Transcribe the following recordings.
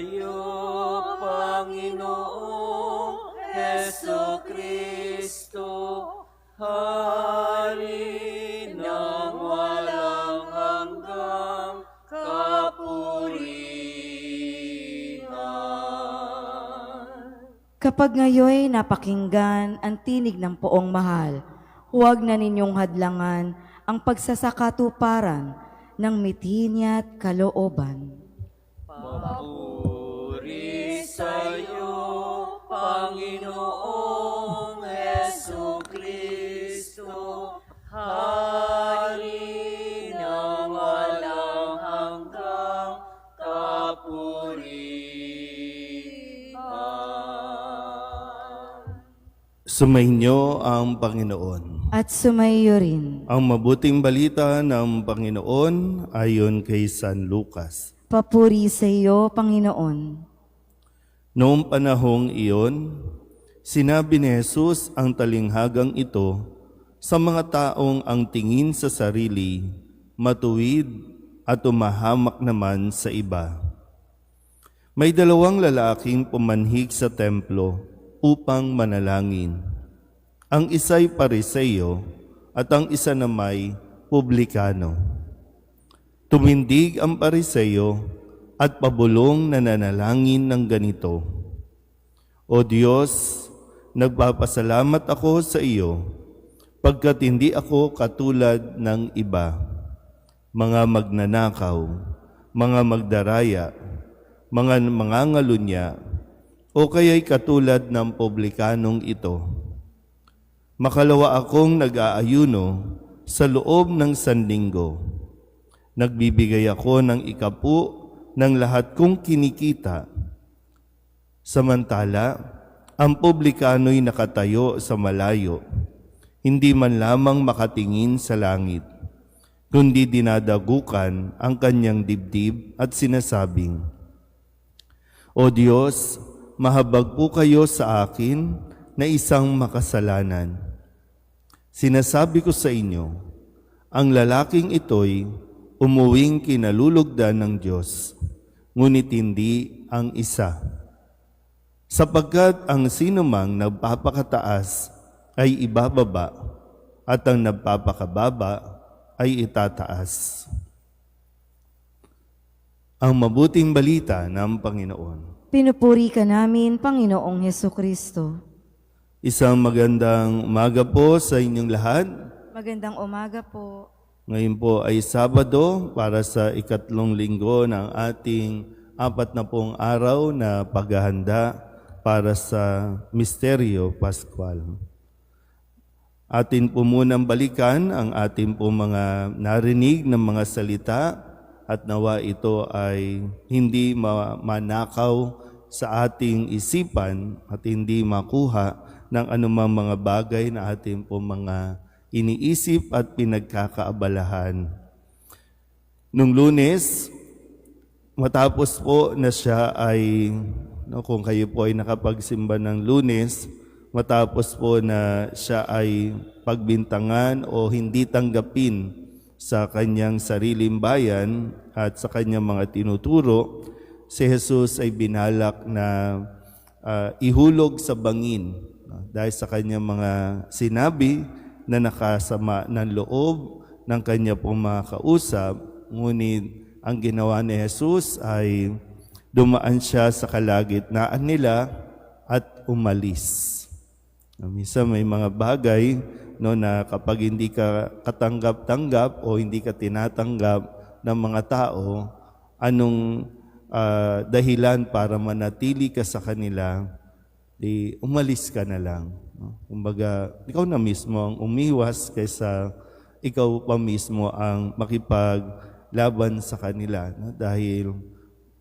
iyo, Panginoong Hesukristo, Hari ng walang hanggang kapurihan. Kapag ngayoy napakinggan ang tinig ng poong mahal, huwag na ninyong hadlangan ang pagsasakatuparan ng mithin niya't kalooban. Papuri sa iyo, Panginoong Hesukristo, Hari ng walang hanggang kapurihan. Sumainyo ang Panginoon. At sumaiyo rin. Ang mabuting balita ng Panginoon ayon kay San Lucas. Papuri sa iyo, Panginoon. Noong panahong iyon, sinabi ni Jesus ang talinghagang ito sa mga taong ang tingin sa sarili, matuwid at umahamak naman sa iba. May dalawang lalaking pumanhik sa templo upang manalangin. Ang isa'y Pariseo at ang isa namay publikano. Tumindig ang Pariseo at pabulong na nanalangin ng ganito: O Diyos, nagpapasalamat ako sa iyo pagkat hindi ako katulad ng iba, mga magnanakaw, mga magdaraya, mga mangangalunya, o kaya'y katulad ng publikanong ito. Makalawa akong nag-aayuno sa loob ng sanlinggo. Nagbibigay ako ng ikapu ng lahat kong kinikita. Samantala, ang publikano'y nakatayo sa malayo, hindi man lamang makatingin sa langit, kundi dinadagukan ang kanyang dibdib at sinasabing, O Diyos, mahabag po kayo sa akin na isang makasalanan. Sinasabi ko sa inyo, ang lalaking ito'y umuwing kinalulugdan ng Diyos, ngunit hindi ang isa. Sapagkat ang sinumang nagpapakataas ay ibababa, at ang nagpapakababa ay itataas. Ang mabuting balita ng Panginoon. Pinupuri ka namin, Panginoong Hesukristo. Isang magandang umaga po sa inyong lahat. Magandang umaga po. Ngayon po ay Sabado para sa ikatlong linggo ng ating 40 araw na paghahanda para sa Misteryo Pascual. Atin po munang balikan ang ating po mga narinig ng mga salita at nawa ito ay hindi manakaw sa ating isipan at hindi makuha ng anumang mga bagay na ating po mga iniisip at pinagkakaabalahan. Nung Lunes, matapos po na siya ay, kung kayo po ay nakapagsimba ng Lunes, matapos po na siya ay pagbintangan o hindi tanggapin sa kanyang sariling bayan at sa kanyang mga tinuturo, si Jesus ay binalak na ihulog sa bangin dahil sa kanyang mga sinabi na nakasama ng loob ng kanya pong mga kausap. Ngunit ang ginawa ni Jesus ay dumaan siya sa kalagitnaan nila at umalis. Minsan may mga bagay na kapag hindi ka katanggap-tanggap o hindi ka tinatanggap ng mga tao, anong dahilan para manatili ka sa kanila, di umalis ka na lang. Kumbaga, ikaw na mismo ang umiwas kaysa ikaw pa mismo ang makipaglaban sa kanila. Dahil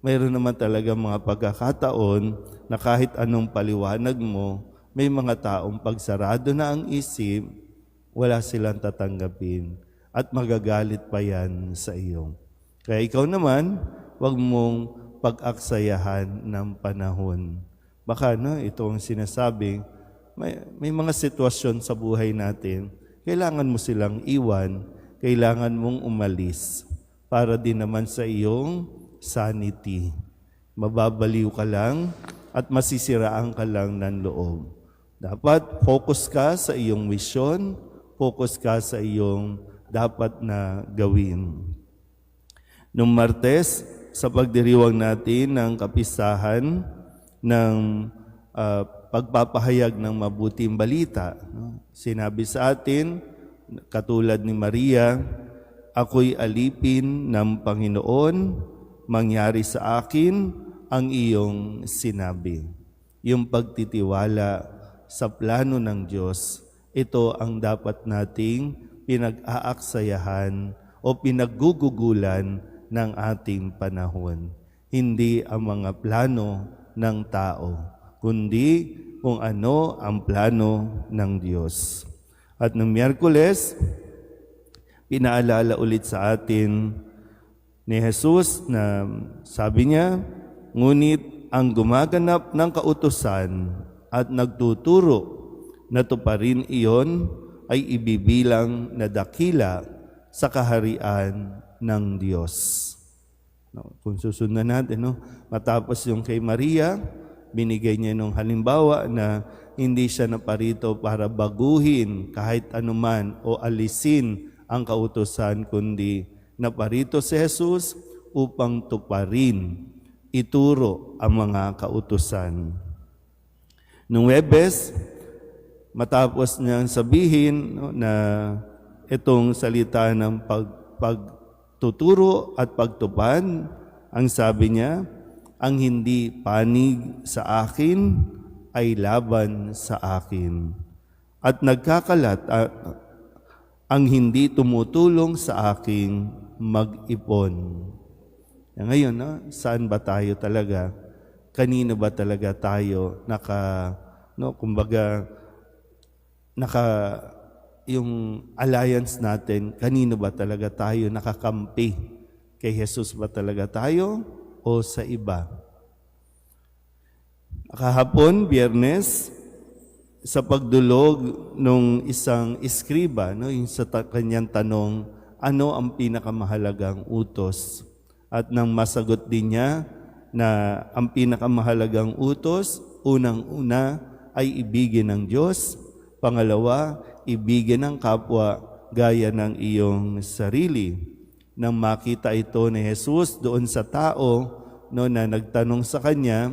mayroon naman talaga mga pagkakataon na kahit anong paliwanag mo, may mga taong pagsarado na ang isip, wala silang tatanggapin at magagalit pa yan sa iyo. Kaya ikaw naman, wag mong pag-aksayahan ng panahon. Baka ito ang sinasabi, may mga sitwasyon sa buhay natin, kailangan mo silang iwan, kailangan mong umalis para din naman sa iyong sanity. Mababaliw ka lang at masisiraan ka lang ng loob. Dapat focus ka sa iyong mission, focus ka sa iyong dapat na gawin. Noong Martes, sa pagdiriwang natin ng kapistahan ng pagpapahayag ng mabuting balita, sinabi sa atin, katulad ni Maria, ako'y alipin ng Panginoon, mangyari sa akin ang iyong sinabi. Yung pagtitiwala sa plano ng Diyos, ito ang dapat nating pinag-aaksayahan o pinaggugugulan ng ating panahon. Hindi ang mga plano ng tao, kundi kung ano ang plano ng Diyos. At ng Miyerkules, pinaalala ulit sa atin ni Jesus na sabi niya, ngunit ang gumaganap ng kautusan at nagtuturo na tuparin iyon ay ibibilang na dakila sa kaharian ng Diyos. Kung susundan natin, matapos yung kay Maria, binigay niya ng halimbawa na hindi siya naparito para baguhin kahit anuman o alisin ang kautusan, kundi naparito si Jesus upang tuparin, ituro ang mga kautusan. Nung Huwebes, matapos niyang sabihin na itong salita ng pagtuturo at pagtupad, ang sabi niya, ang hindi panig sa akin ay laban sa akin. At nagkakalat ang hindi tumutulong sa aking mag-ipon. Ngayon, saan ba tayo talaga? Kanino ba talaga tayo yung alliance natin, kanino ba talaga tayo nakakampi? Kay Jesus ba talaga tayo o sa iba? Kahapon, Biyernes, sa pagdulog nung isang iskriba, yung sa kanyang tanong, ano ang pinakamahalagang utos? At nang masagot din niya na ang pinakamahalagang utos, unang-una ay ibigin ng Diyos, pangalawa, ibigin ng kapwa gaya ng iyong sarili. Nang makita ito ni Jesus doon sa tao na nagtanong sa kanya,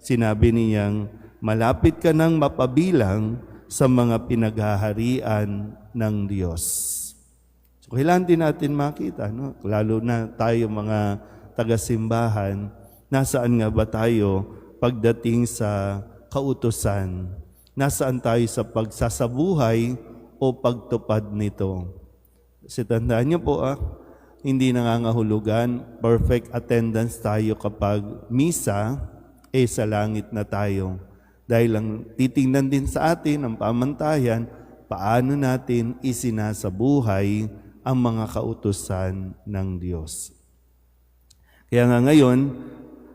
sinabi niyang, malapit ka nang mapabilang sa mga pinaghaharian ng Diyos. So, kailangan din natin makita, lalo na tayo mga taga-simbahan, nasaan nga ba tayo pagdating sa kautusan? Nasaan tayo sa pagsasabuhay o pagtupad nito? Kasi tandaan niyo po, hindi nangangahulugan, perfect attendance tayo kapag misa, sa langit na tayo. Dahil lang titingnan din sa atin ang pamantayan, paano natin isinasabuhay ang mga kautusan ng Diyos. Kaya nga ngayon,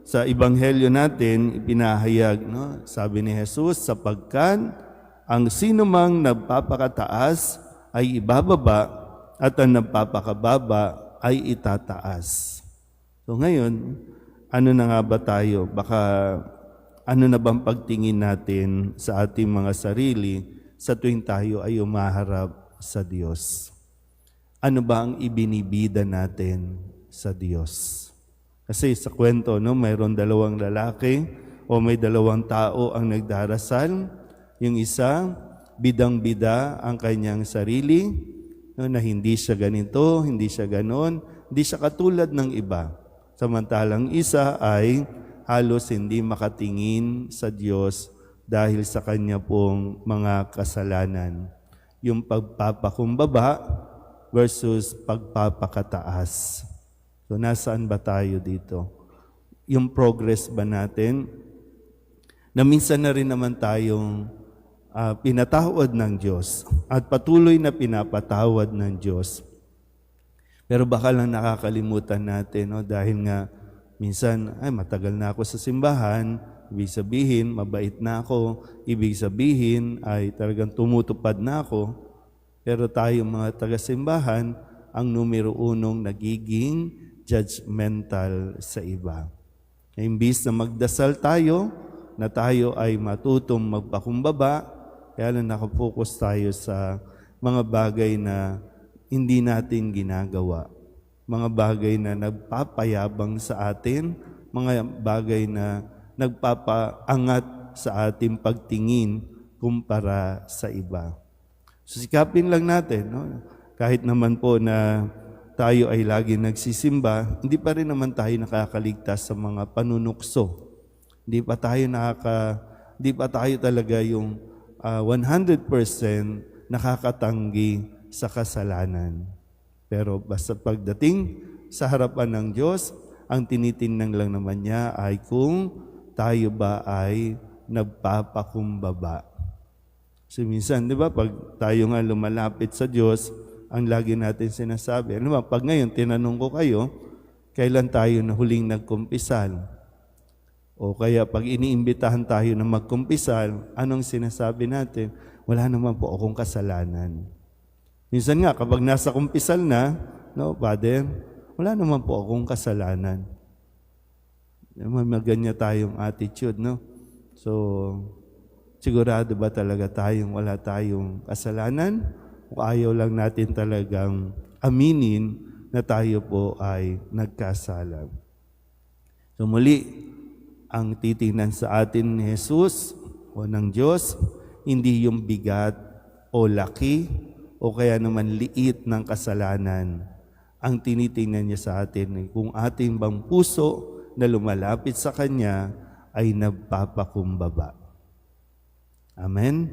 sa Ebanghelyo natin, ipinahayag, sabi ni Jesus, sapagkat ang sinumang nagpapakataas ay ibababa at ang nagpapakababa ay itataas. So ngayon, ano na nga ba tayo? Baka ano na bang pagtingin natin sa ating mga sarili sa tuwing tayo ay umaharap sa Diyos? Ano ba ang ibinibida natin sa Diyos? Kasi sa kwento, mayroon dalawang lalaki o may dalawang tao ang nagdarasal. Yung isa, bidang-bida ang kanyang sarili, na hindi siya ganito, hindi siya ganon, hindi siya katulad ng iba. Samantalang isa ay halos hindi makatingin sa Diyos dahil sa kanya pong mga kasalanan. Yung pagpapakumbaba versus pagpapakataas. So, nasaan ba tayo dito? Yung progress ba natin? Na minsan na rin naman tayong pinatawad ng Diyos at patuloy na pinapatawad ng Diyos. Pero baka lang nakakalimutan natin, dahil nga minsan, matagal na ako sa simbahan, ibig sabihin, mabait na ako, ibig sabihin, ay talagang tumutupad na ako. Pero tayo mga taga-simbahan, ang numero unong nagiging judgmental sa iba. Imbis na magdasal tayo, na tayo ay matutong magpakumbaba, kaya lang nakapokus tayo sa mga bagay na hindi natin ginagawa. Mga bagay na nagpapayabang sa atin, mga bagay na nagpapaangat sa ating pagtingin kumpara sa iba. So sikapin lang natin, no? Kahit naman po na tayo ay lagi nagsisimba, hindi pa rin naman tayo nakakaligtas sa mga panunukso. Hindi pa tayo talaga yung 100% nakakatanggi sa kasalanan. Pero basta pagdating sa harapan ng Diyos, ang tinitingnan lang naman niya ay kung tayo ba ay nagpapakumbaba. So minsan, di ba, pag tayo nga lumalapit sa Diyos, ang lagi natin sinasabi, ano ba, pag ngayon tinanong ko kayo, kailan tayo na huling nagkumpisal? O kaya pag iniimbitahan tayo na magkumpisal, anong sinasabi natin? Wala naman po akong kasalanan. Minsan nga, kapag nasa kumpisal na, no, Father, wala naman po akong kasalanan. Maganya tayong attitude, no? So, sigurado ba talaga wala tayong kasalanan? O ayaw lang natin talagang aminin na tayo po ay nagkasala? So muli, ang titingnan sa atin ni Jesus o ng Diyos, hindi yung bigat o laki o kaya naman liit ng kasalanan. Ang tinitingnan niya sa atin kung ating bang puso na lumalapit sa Kanya ay nagpapakumbaba. Amen?